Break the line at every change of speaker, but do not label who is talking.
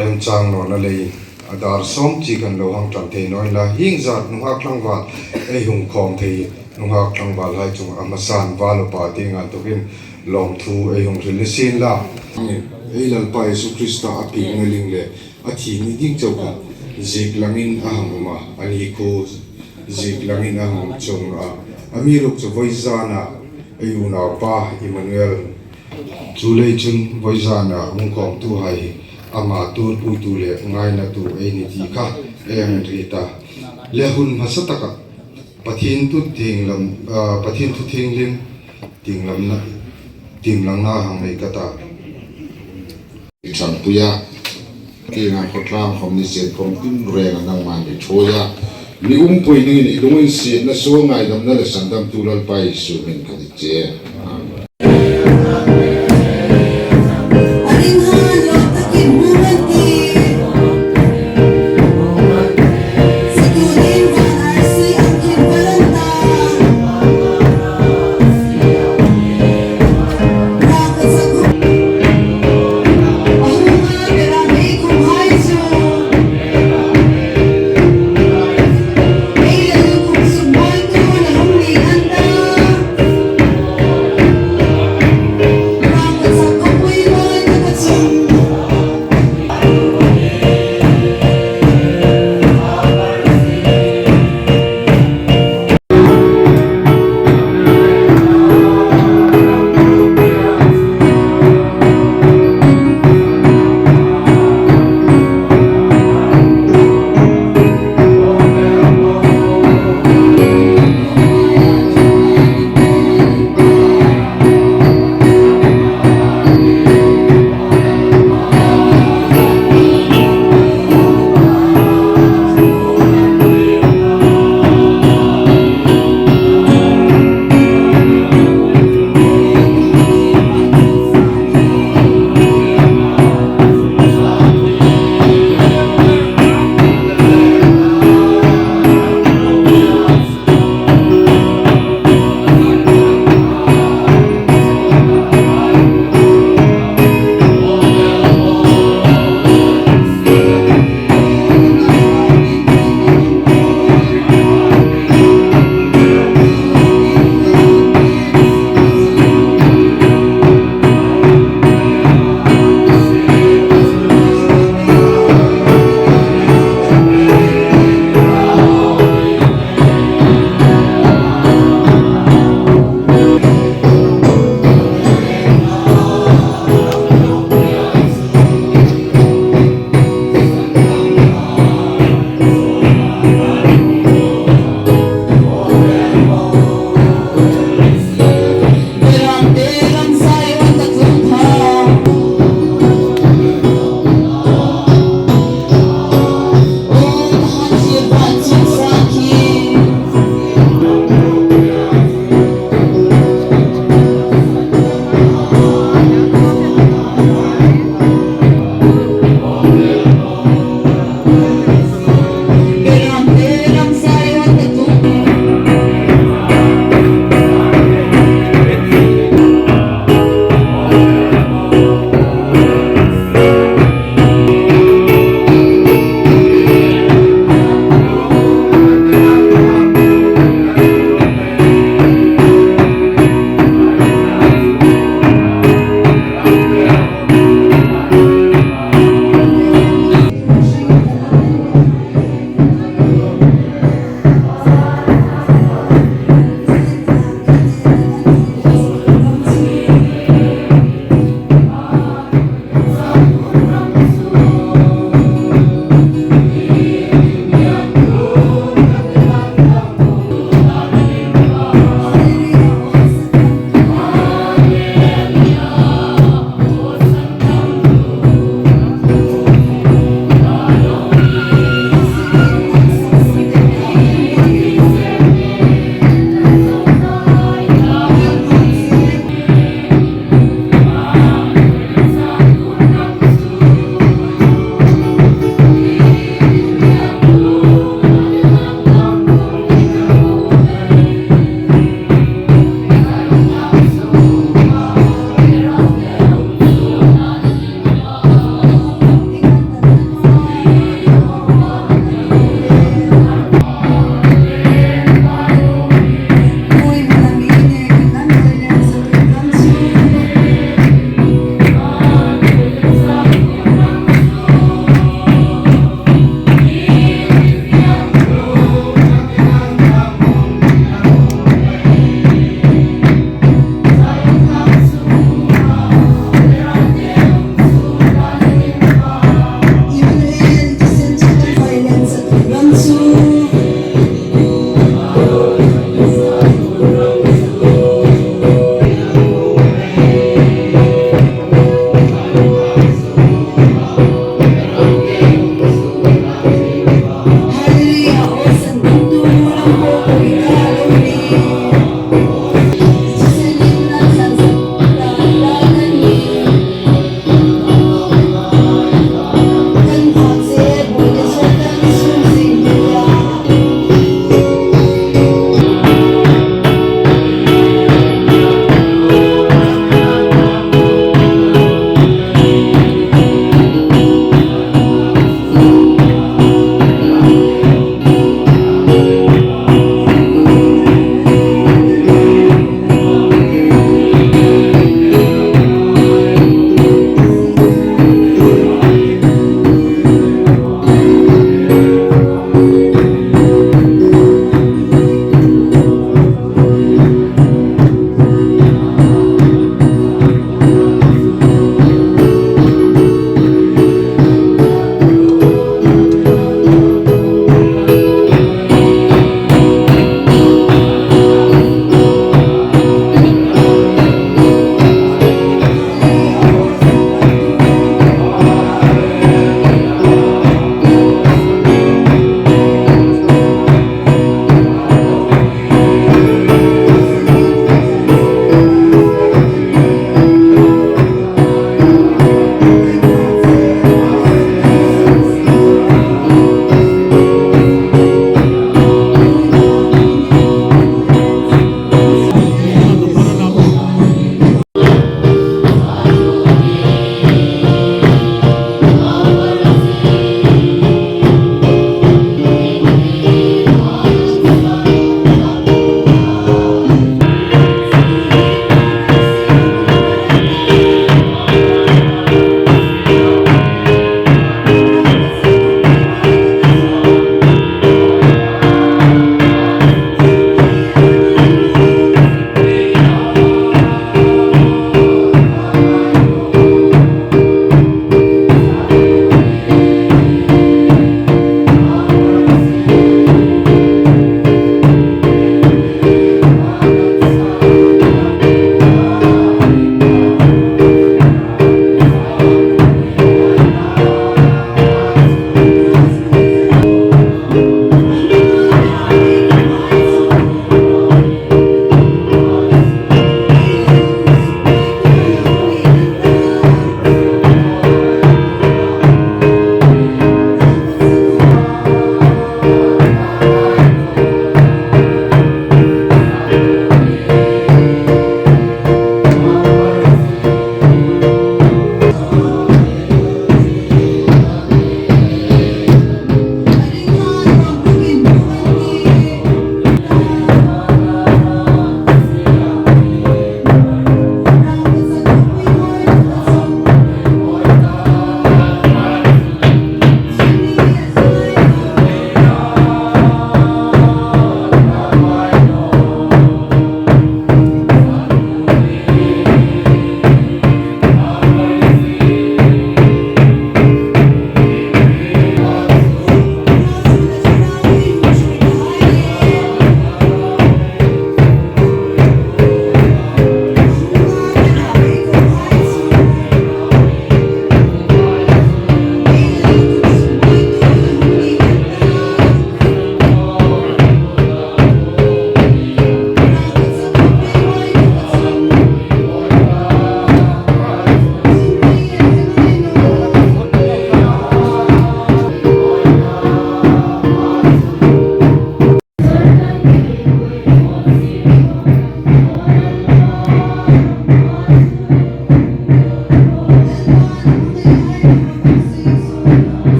lem chang no na lei adar som chi kan lo hang tlam thei noi la hing zat nu hak thlang wa ei hung khom thei nu hak thlang wa lai chung amasan wa lo pa ti ngan to kin lom thu ei hung rin sin la ei lal pa Yesu Krista api ngeling le athi ni ding chau ka zik langin aham ma ani ko zik langin aham chung amiruk chu voizana ayuna pa Emmanuel chulei chun voizana hung khom tu hai ama tur pui tu le ngai na tu ei ni ti kha em rita le hun masataka pathin tu thinglam pathin tu thinglim tinglam na tinglang na hang mai kata
chang puya ki na khotlam khom ni se khom tin re na nang man ni choya ni pui ni lungin si na so ngai dam na le sandam tu lal pai su men ka che